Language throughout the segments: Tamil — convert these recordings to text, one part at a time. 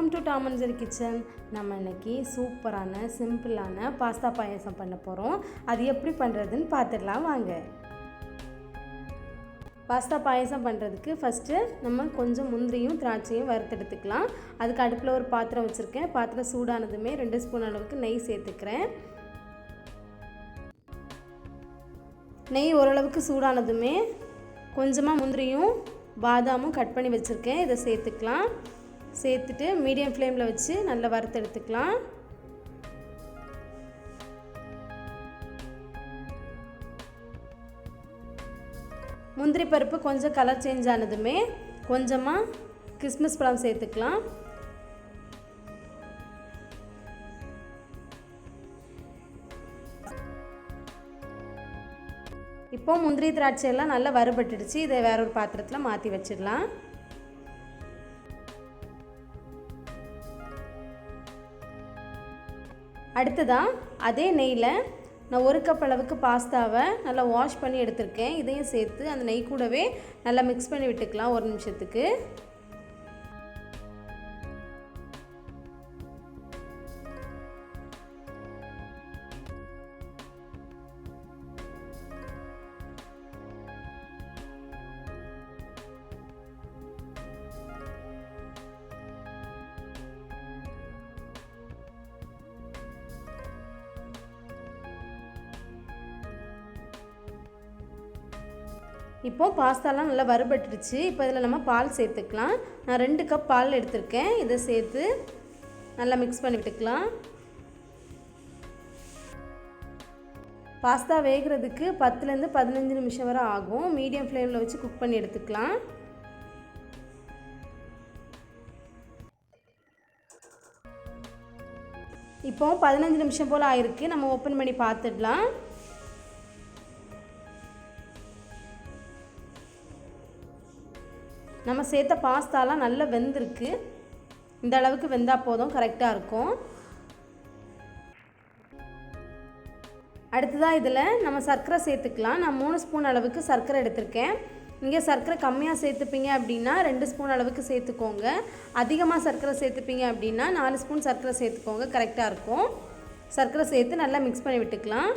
Welcome to Tom and Jerry kitchen. நம்ம இன்னைக்கு சூப்பரான சிம்பிளான பாஸ்தா பாயாசம் பண்ண போகிறோம். அது எப்படி பண்ணுறதுன்னு பார்த்துடலாம் வாங்க. பாஸ்தா பாயாசம் பண்ணுறதுக்கு ஃபஸ்ட்டு நம்ம கொஞ்சம் முந்திரியும் திராட்சையும் வறுத்தெடுத்துக்கலாம். அதுக்கு அடுப்பில் ஒரு பாத்திரம் வச்சுருக்கேன். பாத்திரம் சூடானதுமே 2 ஸ்பூன் அளவுக்கு நெய் சேர்த்துக்கிறேன். நெய் ஓரளவுக்கு சூடானதுமே கொஞ்சமாக முந்திரியும் பாதாமும் கட் பண்ணி வச்சுருக்கேன். இதை சேர்த்துக்கலாம். சேர்த்துட்டு மீடியம் ஃப்ளேமில் வச்சு நல்லா வறுத்தெடுத்துக்கலாம். முந்திரி பருப்பு கொஞ்சம் கலர் சேஞ்ச் ஆனதுமே கொஞ்சமாக கிஸ்மிஸ் பழம் சேர்த்துக்கலாம். இப்போ முந்திரி திராட்சை எல்லாம் நல்லா வறுபட்டுடுச்சு. இதை வேற ஒரு பாத்திரத்தில் மாற்றி வச்சிடலாம். அடுத்ததாக அதே நெய்யில் நான் 1 கப் அளவுக்கு பாஸ்தாவை நல்லா வாஷ் பண்ணி எடுத்திருக்கேன். இதையும் சேர்த்து அந்த நெய் கூடவே நல்லா மிக்ஸ் பண்ணி விட்டுக்கலாம் 1 நிமிஷத்துக்கு. இப்போ பாஸ்தாலாம் நல்லா வறுபட்டுடுச்சு. இப்போ இதில் நம்ம பால் சேர்த்துக்கலாம். நான் 2 கப் பால் எடுத்திருக்கேன். இதை சேர்த்து நல்லா மிக்ஸ் பண்ணி விட்டுக்கலாம். பாஸ்தா வேகிறதுக்கு 10லேருந்து 15 நிமிஷம் வரை ஆகும். மீடியம் ஃப்ளேமில் வச்சு குக் பண்ணி எடுத்துக்கலாம். இப்போ 15 நிமிஷம் போல் ஆயிருக்கு. நம்ம ஓப்பன் பண்ணி பார்த்துடலாம். நம்ம சேர்த்த பாஸ்தாலாம் நல்லா வெந்திருக்கு. இந்த அளவுக்கு வெந்தால் போதும், கரெக்டாக இருக்கும். அடுத்ததாக இதில் நம்ம சர்க்கரை சேர்த்துக்கலாம். நான் 3 ஸ்பூன் அளவுக்கு சர்க்கரை எடுத்திருக்கேன். நீங்கள் சர்க்கரை கம்மியாக சேர்த்துப்பீங்க அப்படின்னா 2 ஸ்பூன் அளவுக்கு சேர்த்துக்கோங்க. அதிகமாக சர்க்கரை சேர்த்துப்பீங்க அப்படின்னா 4 ஸ்பூன் சர்க்கரை சேர்த்துக்கோங்க, கரெக்டாக இருக்கும். சர்க்கரை சேர்த்து நல்லா மிக்ஸ் பண்ணி விட்டுக்கலாம்.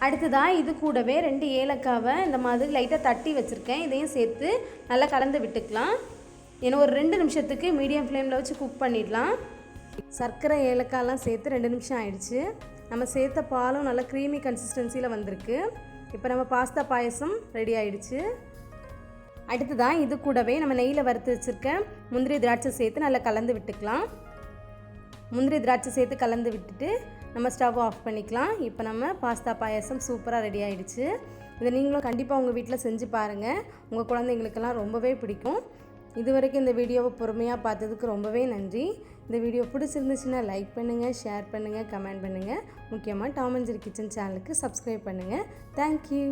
அடுத்ததாக இது கூடவே 2 ஏலக்காவை இந்த மாதிரி லைட்டாக தட்டி வச்சுருக்கேன். இதையும் சேர்த்து நல்லா கலந்து விட்டுக்கலாம். ஏன்னா ஒரு 2 நிமிஷத்துக்கு மீடியம் ஃப்ளேமில் வச்சு குக் பண்ணிடலாம். சர்க்கரை ஏலக்காயெலாம் சேர்த்து 2 நிமிஷம் ஆயிடுச்சு. நம்ம சேர்த்த பாலும் நல்லா க்ரீமி கன்சிஸ்டன்சியில் வந்திருக்கு. இப்போ நம்ம பாஸ்தா பாயசம் ரெடி ஆகிடுச்சு. அடுத்ததாக இது கூடவே நம்ம நெய்யில் வறுத்து வச்சுருக்க முந்திரி திராட்சை சேர்த்து நல்லா கலந்து விட்டுக்கலாம். முந்திரி திராட்சை சேர்த்து கலந்து விட்டுட்டு நம்ம ஸ்டவ் ஆஃப் பண்ணிக்கலாம். இப்போ நம்ம பாஸ்தா பாயாசம் சூப்பராக ரெடி ஆகிடுச்சு. இதை நீங்களும் கண்டிப்பாக உங்கள் வீட்டில் செஞ்சு பாருங்கள். உங்கள் குழந்தைங்களுக்கெல்லாம் ரொம்பவே பிடிக்கும். இது வரைக்கும் இந்த வீடியோவை பொறுமையாக பார்த்ததுக்கு ரொம்பவே நன்றி. இந்த வீடியோ பிடிச்சிருந்துச்சுன்னா லைக் பண்ணுங்கள், ஷேர் பண்ணுங்கள், கமெண்ட் பண்ணுங்கள். முக்கியமாக டாம் அண்ட் ஜெரி கிச்சன் சேனலுக்கு சப்ஸ்கிரைப் பண்ணுங்கள். தேங்க்யூ.